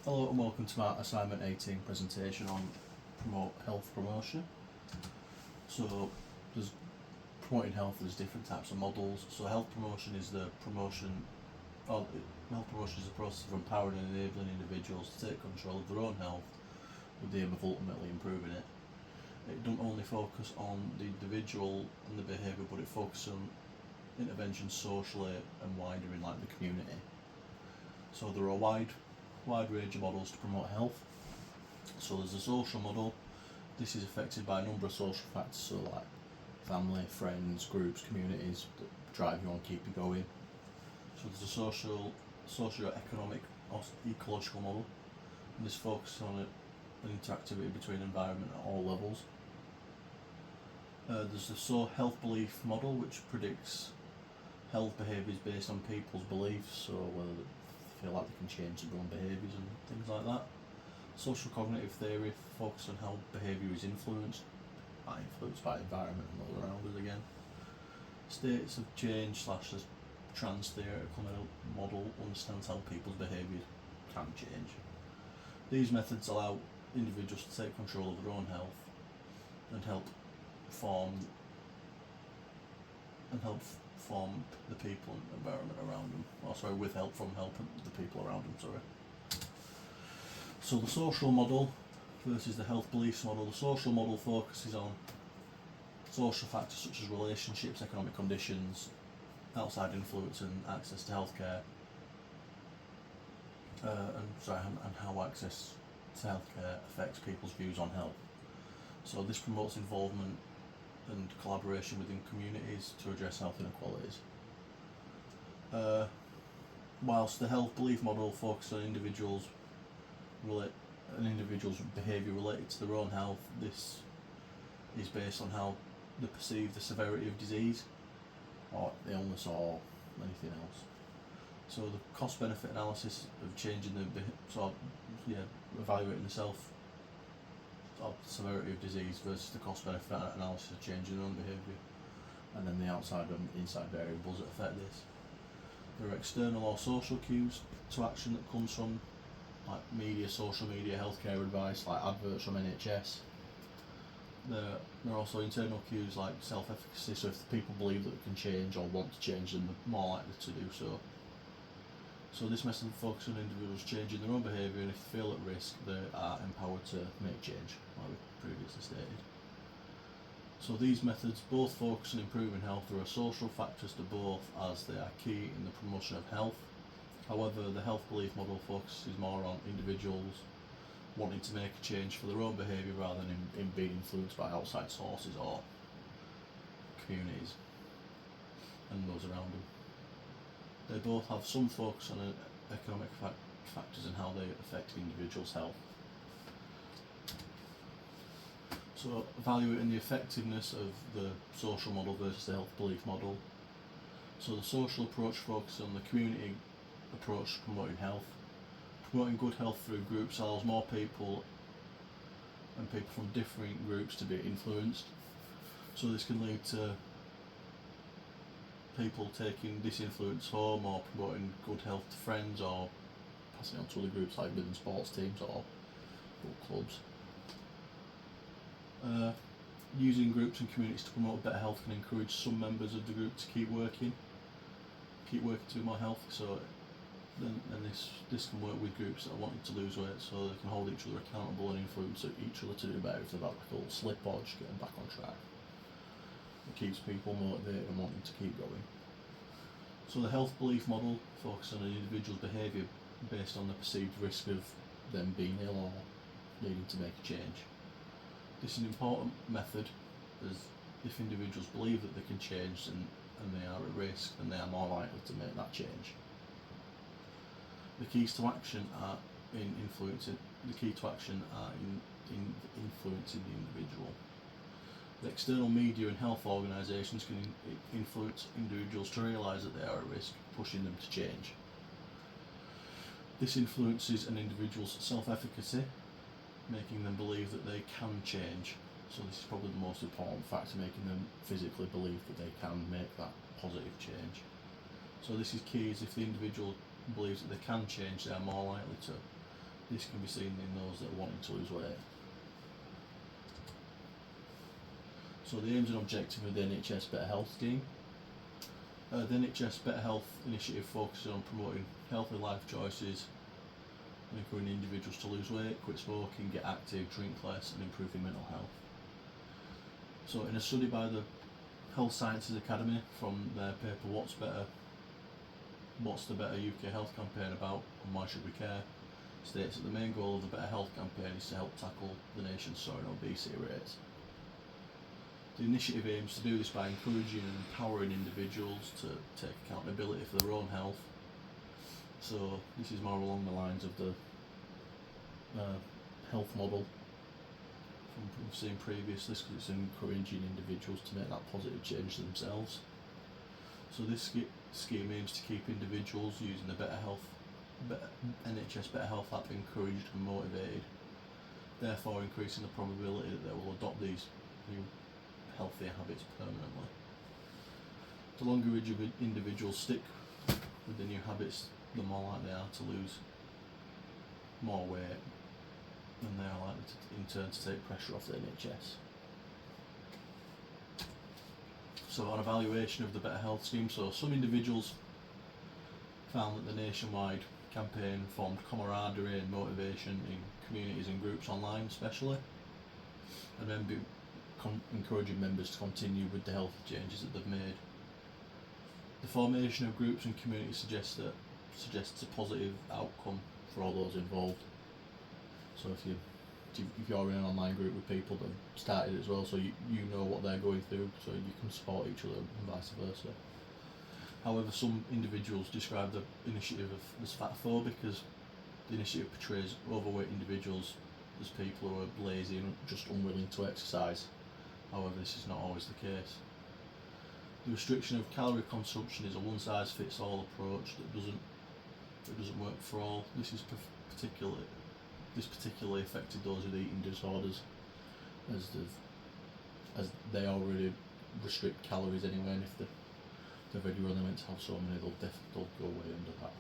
Hello and welcome to our assignment 18 presentation on promote health promotion. So there's promoting health, there's different types of models. So health promotion is the promotion or health promotion is the process of empowering and enabling individuals to take control of their own health with the aim of ultimately improving it. It doesn't only focus on the individual and the behaviour, but it focuses on interventions socially and wider in like the community. So there are a wide range of models to promote health. So there's a social model. This is affected by a number of social factors, so like family, friends, groups, communities that drive you on, keep you going. So there's a socio-economic or ecological model, and this focuses on an interactivity between environment at all levels. There's the health belief model, which predicts health behaviours based on people's beliefs, so whether they feel like they can change their own behaviours and things like that. Social cognitive theory focuses on how behaviour is influenced by the environment and all around us again. States of change / the trans theoretical model understands how people's behaviour can change. These methods allow individuals to take control of their own health and help form the people and environment around them. With help from helping the people around them. So the social model versus the health beliefs model. The social model focuses on social factors such as relationships, economic conditions, outside influence, and access to healthcare, and how access to healthcare affects people's views on health. So this promotes involvement and collaboration within communities to address health inequalities. Whilst the health belief model focuses on individuals' behaviour related to their own health, this is based on how they perceive the severity of disease or illness or anything else. So the cost-benefit analysis of changing evaluating the severity of disease versus the cost-benefit analysis of changing their own behaviour, and then the outside and inside variables that affect this. There are external or social cues to action that comes from like media, social media, healthcare advice, like adverts from NHS. There are also internal cues like self-efficacy, so if people believe that they can change or want to change, then they're more likely to do so. So this method focuses on individuals changing their own behaviour, and if they feel at risk, they are empowered to make change, like we previously stated. So these methods both focus on improving health. There are social factors to both, as they are key in the promotion of health. However, the health belief model focuses more on individuals wanting to make a change for their own behaviour rather than in being influenced by outside sources or communities and those around them. They both have some focus on economic factors and how they affect individuals' health. So evaluating the effectiveness of the social model versus the health belief model. So the social approach focuses on the community approach to promoting health. Promoting good health through groups allows more people and people from different groups to be influenced. So this can lead to people taking this influence home or promoting good health to friends or passing on to other groups like within sports teams or book clubs. Using groups and communities to promote better health can encourage some members of the group to keep working to be more healthy. So then this can work with groups that are wanting to lose weight, so they can hold each other accountable and influence each other to do better if they've had like a little slip or just getting back on track. It keeps people motivated and wanting to keep going. So the health belief model focuses on an individual's behaviour based on the perceived risk of them being ill or needing to make a change. This is an important method, as if individuals believe that they can change and they are at risk, then they are more likely to make that change. The keys to action are in influencing the individual. The external media and health organisations can influence individuals to realise that they are at risk, pushing them to change. This influences an individual's self-efficacy, making them believe that they can change. So this is probably the most important factor, making them physically believe that they can make that positive change. So this is key, as if the individual believes that they can change, they are more likely to This can be seen in those that are wanting to lose weight. So the aims and objective of the NHS Better Health Scheme. The NHS Better Health initiative focuses on promoting healthy life choices and encouraging individuals to lose weight, quit smoking, get active, drink less, and improve their mental health. So in a study by the Health Sciences Academy from their paper What's the Better UK Health Campaign About and Why Should We Care, states that the main goal of the Better Health campaign is to help tackle the nation's soaring obesity rates. The initiative aims to do this by encouraging and empowering individuals to take accountability for their own health. So this is more along the lines of the health model from we've seen previously, because it's encouraging individuals to make that positive change themselves. So this scheme aims to keep individuals using the NHS Better Health app encouraged and motivated, therefore increasing the probability that they will adopt these new healthier habits permanently. The longer individuals stick with the new habits, the more likely they are to lose more weight, and they are likely to, in turn, to take pressure off the NHS. So an evaluation of the Better Health Scheme. So some individuals found that the nationwide campaign formed camaraderie and motivation in communities and groups online especially, and then encouraging members to continue with the healthy changes that they've made. The formation of groups and communities suggests a positive outcome for all those involved. So if you're in an online group with people that have started as well, so you know what they're going through, so you can support each other and vice versa. However, some individuals describe the initiative as fatphobic, because the initiative portrays overweight individuals as people who are lazy and just unwilling to exercise. However, this is not always the case. The restriction of calorie consumption is a one-size-fits-all approach that doesn't work for all. This particularly affected those with eating disorders, as they already restrict calories anyway, and if they're already only meant to have so many, they'll go way under that.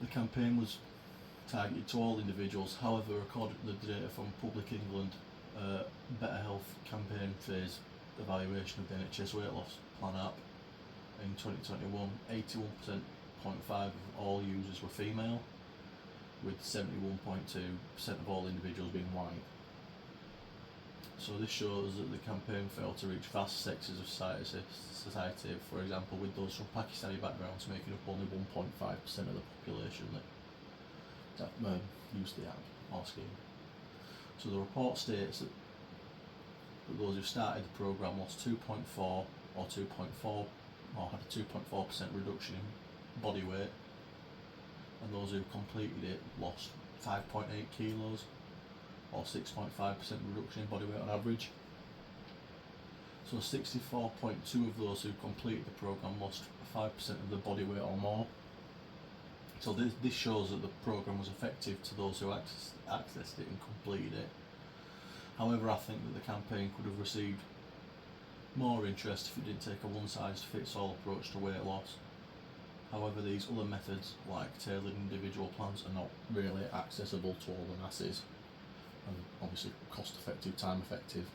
The campaign was targeted to all individuals. However, according to the data from Public England Better Health campaign phase evaluation of the NHS weight loss plan app in 2021, 81.5% of all users were female, with 71.2% of all individuals being white. So this shows that the campaign failed to reach vast sectors of society, for example with those from Pakistani backgrounds making up only 1.5% of the population that used the app or scheme. So the report states that those who started the programme lost 2.4 or had a 2.4% reduction in body weight, and those who completed it lost 5.8 kilos or 6.5% reduction in body weight on average. So 64.2% of those who completed the programme lost 5% of their body weight or more. So this shows that the programme was effective to those who accessed it and completed it. However, I think that the campaign could have received more interest if it didn't take a one-size-fits-all approach to weight loss. However, these other methods, like tailored individual plans, are not really accessible to all the masses, and obviously cost-effective, time-effective.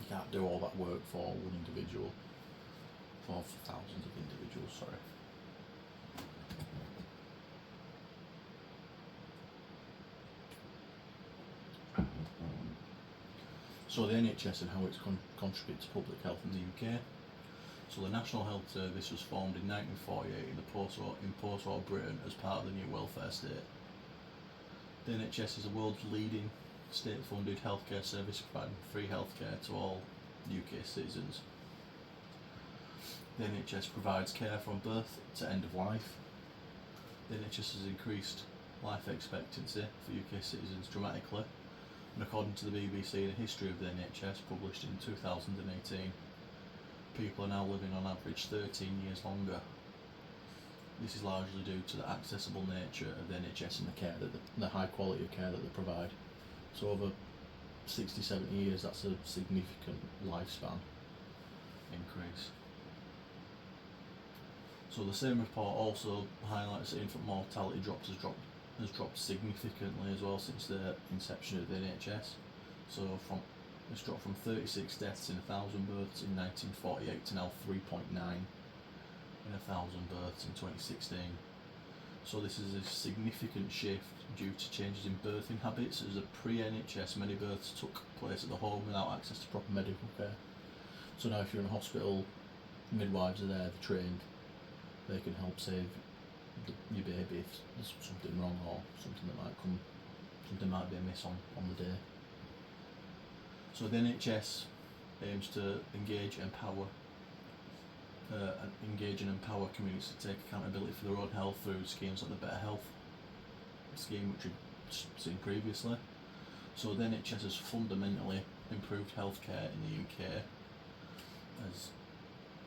You can't do all that work for one individual, for thousands of individuals, sorry. So the NHS and how it's contributes to public health in the UK. So the National Health Service was formed in 1948 in post-war Britain as part of the new welfare state. The NHS is the world's leading state-funded healthcare service, providing free healthcare to all UK citizens. The NHS provides care from birth to end of life. The NHS has increased life expectancy for UK citizens dramatically, and according to the BBC, the history of the NHS, published in 2018, people are now living on average 13 years longer. This is largely due to the accessible nature of the NHS and the high quality of care that they provide. So over 60-70 years, that's a significant lifespan increase. So the same report also highlights that infant mortality has dropped significantly as well since the inception of the NHS. So it's dropped from 36 deaths in 1,000 births in 1948 to now 3.9 in 1,000 births in 2016. So this is a significant shift due to changes in birthing habits. As a pre-NHS, many births took place at the home without access to proper medical care. So now if you're in a hospital, midwives are there, they're trained, they can help save your baby if there's something wrong or something might be amiss on the day. So the NHS aims to engage and empower communities to take accountability for their own health through schemes like the Better Health scheme, which we've seen previously. So the NHS has fundamentally improved healthcare in the UK, as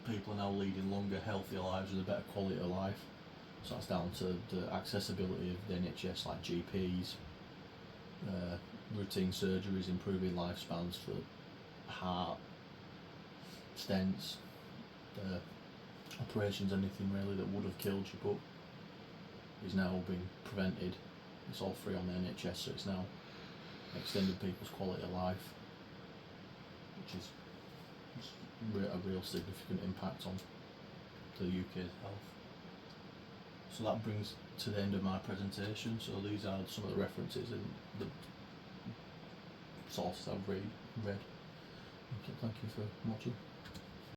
people are now leading longer, healthier lives with a better quality of life. So that's down to the accessibility of the NHS, like GPs, routine surgeries, improving lifespans for heart, stents, operations, anything really that would have killed you but is now being prevented. It's all free on the NHS, so it's now extended people's quality of life, which is a real significant impact on the UK's health. So that brings to the end of my presentation. So these are some of the references and the sources I've read. Thank you for watching.